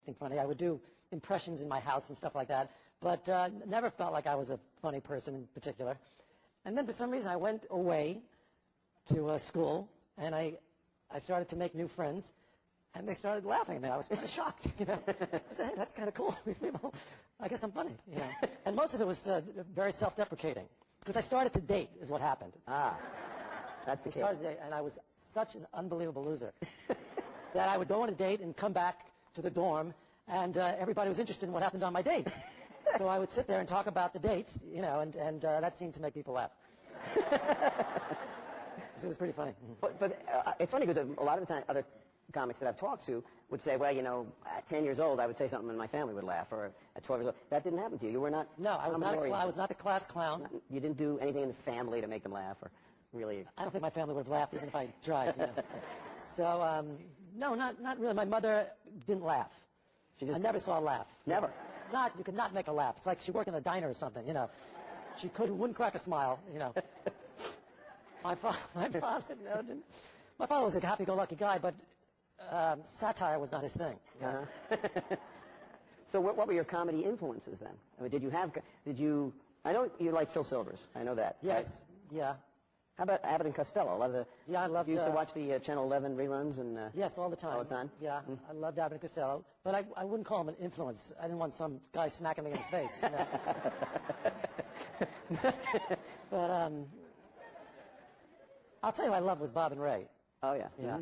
anything funny. I would do impressions in my house and stuff like that, but never felt like I was a funny person in particular. And then for some reason I went away to school, and I started to make new friends, and they started laughing at me. I was kind of shocked, you know. I said, hey, that's kind of cool. These people, I guess I'm funny, you know. And most of it was very self-deprecating, because I started to date is what happened. Ah, that's the case. I started to date, and I was such an unbelievable loser that I would go on a date and come back to the dorm, and everybody was interested in what happened on my date. So I would sit there and talk about the date, you know, and that seemed to make people laugh. So it was pretty funny. But it's funny because a lot of the time, other comics that I've talked to would say, well, you know, at 10 years old, I would say something and my family would laugh, or at 12 years old. That didn't happen to you. You were not. No, I was not the class clown. You didn't do anything in the family to make them laugh, or really. I don't think my family would have laughed even if I tried. You know. So no, not really. My mother didn't laugh. I never saw her laugh. Never. You could not make her laugh. It's like she worked in a diner or something. You know, she wouldn't crack a smile. You know. My father was a happy-go-lucky guy, but satire was not his thing. So what were your comedy influences then? I mean, I know you like Phil Silvers. I know that. Yes, right? yeah. How about Abbott and Costello? A lot of the. Yeah, I loved. You used to watch the Channel 11 reruns and. Yes, all the time. All the time. Yeah, I loved Abbott and Costello, but I wouldn't call him an influence. I didn't want some guy smacking me in the face. You know? But I'll tell you who I loved was Bob and Ray. Oh yeah. Yeah,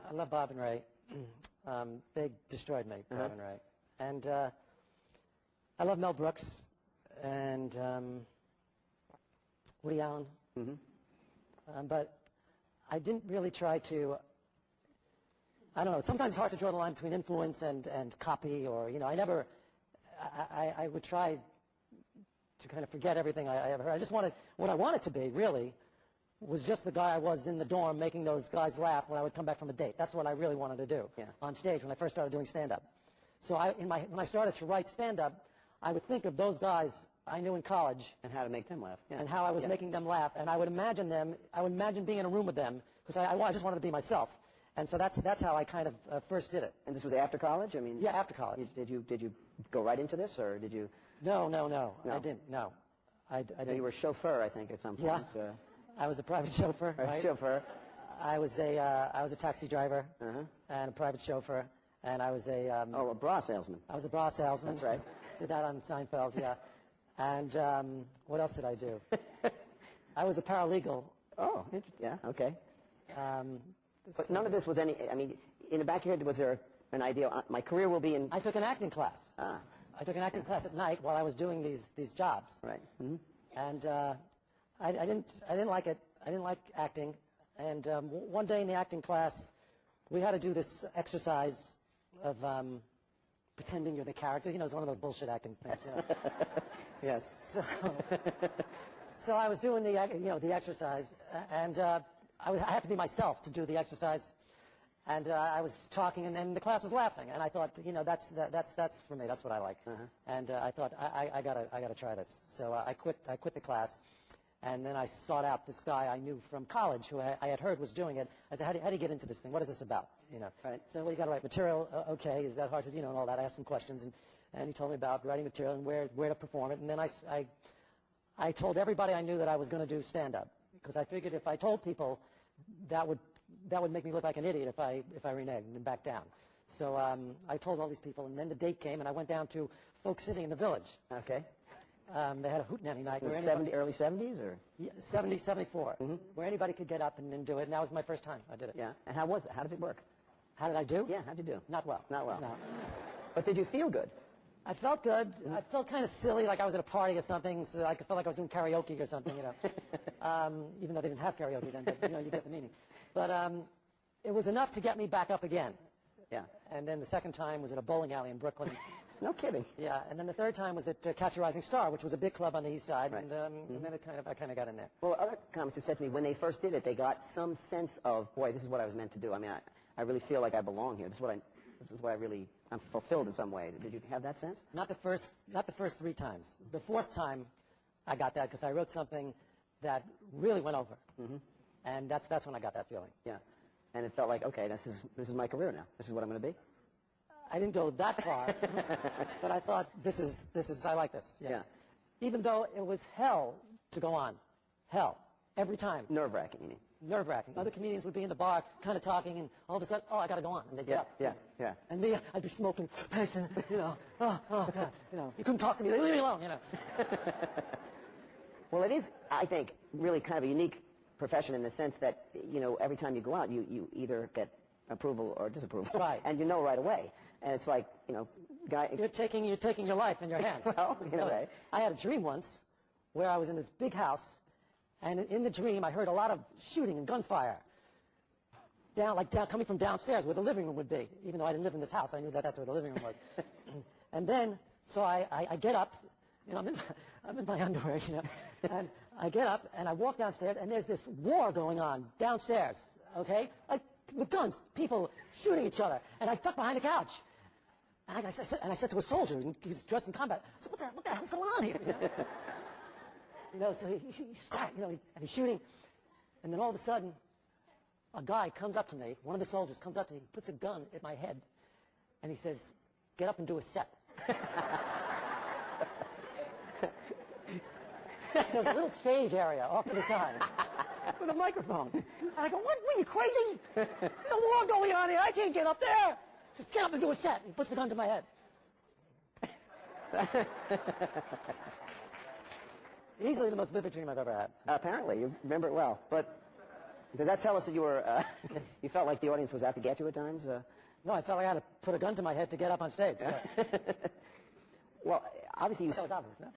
I love Bob and Ray. They destroyed me, Bob and Ray, and I love Mel Brooks and Woody Allen. But I didn't really try to, I don't know, sometimes it's hard to draw the line between influence and copy, or, you know, I would try to kind of forget everything I ever heard. What I wanted to be, really, was just the guy I was in the dorm making those guys laugh when I would come back from a date. That's what I really wanted to do on stage when I first started doing stand-up. So when I started to write stand-up, I would think of those guys I knew in college. And how to make them laugh. Yeah. And how I was making them laugh. And I would imagine being in a room with them, because I just wanted to be myself. And so that's how I kind of first did it. And this was after college? I mean, yeah, after college. Did you go right into this, or did you? No. I didn't. No, I didn't. You were a chauffeur, I think, at some point. Yeah. I was a private chauffeur. Right? Chauffeur. I was a taxi driver and a private chauffeur, and I was a bra salesman. I was a bra salesman. That's right. Did that on Seinfeld, yeah. And what else did I do? I was a paralegal. Oh, yeah, okay. But none of this was any. I mean, in the back of your head, was there an idea? My career will be in. I took an acting class. I took an acting class at night while I was doing these jobs. Right. And I didn't like it. I didn't like acting. And one day in the acting class, we had to do this exercise of pretending you're the character. You know, it's one of those bullshit acting things. You know? Yes. So I was doing the exercise, and I had to be myself to do the exercise. And I was talking, and then the class was laughing, and I thought, you know, that's for me. That's what I like. And I thought I gotta try this. So I quit the class, and then I sought out this guy I knew from college who I had heard was doing it. I said, how do you get into this thing? What is this about? You know. Right. So well, you got to write material. Okay, is that hard to, you know, and all that. I asked him questions, and he told me about writing material and where to perform it. And then I told everybody I knew that I was going to do stand-up, because I figured if I told people, that would make me look like an idiot if I reneged and backed down. So I told all these people, and then the date came, and I went down to Folk City in the Village. Okay. They had a hootenanny night. Early 70s, or? Yeah, 70, 74, where anybody could get up and do it, and that was my first time I did it. Yeah. And how was it? How did it work? How did I do? Yeah, how'd you do? Not well. Not well. No. But did you feel good? I felt good. I felt kind of silly, like I was at a party or something, so I felt like I was doing karaoke or something, you know. Even though they didn't have karaoke then, but, you know, you get the meaning. But it was enough to get me back up again. Yeah. And then the second time was at a bowling alley in Brooklyn. No kidding. Yeah, and then the third time was at Catch a Rising Star, which was a big club on the East Side, Right. and then I kind of got in there. Well, other comics have said to me when they first did it, they got some sense of, boy, this is what I was meant to do. I mean, I really feel like I belong here. This is what I'm fulfilled in some way. Did you have that sense? Not the first 3 times. The fourth time, I got that because I wrote something that really went over, and that's when I got that feeling. Yeah. And it felt like, okay, this is my career now. This is what I'm going to be. I didn't go that far, but I thought I like this. Yeah. Even though it was hell to go on, hell every time. Nerve-wracking, you mean? Nerve-wracking. Other comedians would be in the bar, kind of talking, and all of a sudden, oh, I got to go on, and they'd get up. Yeah. And me, I'd be smoking, pacing, oh God, you couldn't talk to me, leave me alone, Well, it is, I think, really kind of a unique profession in the sense that, every time you go out, you either get approval or disapproval. Right. And you know right away. And it's like, guy... You're taking your life in your hands. Well, in a way. I had a dream once where I was in this big house, and in the dream I heard a lot of shooting and gunfire coming from downstairs where the living room would be. Even though I didn't live in this house, I knew that's where the living room was. And then, so I get up, I'm in my underwear, and I get up and I walk downstairs, and there's this war going on downstairs, okay? Like with guns, people shooting each other, and I duck behind the couch. And I said to a soldier, and he's dressed in combat, I said, what the hell's going on here? So he's quiet, and he's shooting. And then all of a sudden, a guy comes up to me, one of the soldiers comes up to me, puts a gun at my head, and he says, get up and do a set. There's a little stage area off to the side with a microphone. And I go, what, are you crazy? There's a war going on here, I can't get up there. Just get up and do a set. He puts the gun to my head. Easily the most vivid dream I've ever had. Apparently, you remember it well. But does that tell us that you were, you felt like the audience was out to get you at times? No, I felt like I had to put a gun to my head to get up on stage. Yeah. Well, obviously That was obvious, no?